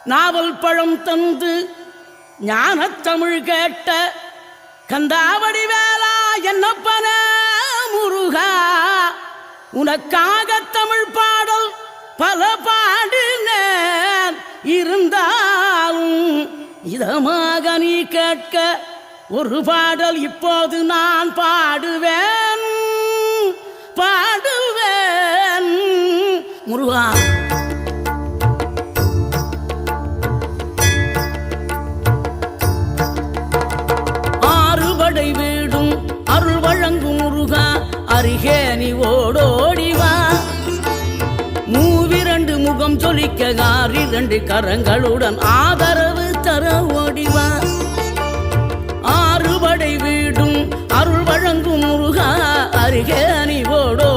நாவல் பழம் தந்து ஞானத்தமிழ் கேட்ட கந்தாவடி வேளா என்னப்பன முருகா உனக்காக தமிழ் பாடல் பல பாடினேன் இருந்தாலும் இதமாக நீ கேட்க ஒரு பாடல் இப்போது நான் பாடுவேன் பாடுவேன் முருகா. ஆறுபடை வீடும் அருள் வழங்கும் முருகா அருகே நீ ஓடோடிவா. மூவிரண்டு முகம் ஜொலிக்க ஆறிரண்டு கரங்களுடன் ஆதரவு தர ஓடிவா. ஆறுபடை வீடும் அருள் வழங்கும் முருகா அருகே நீ ஓடோ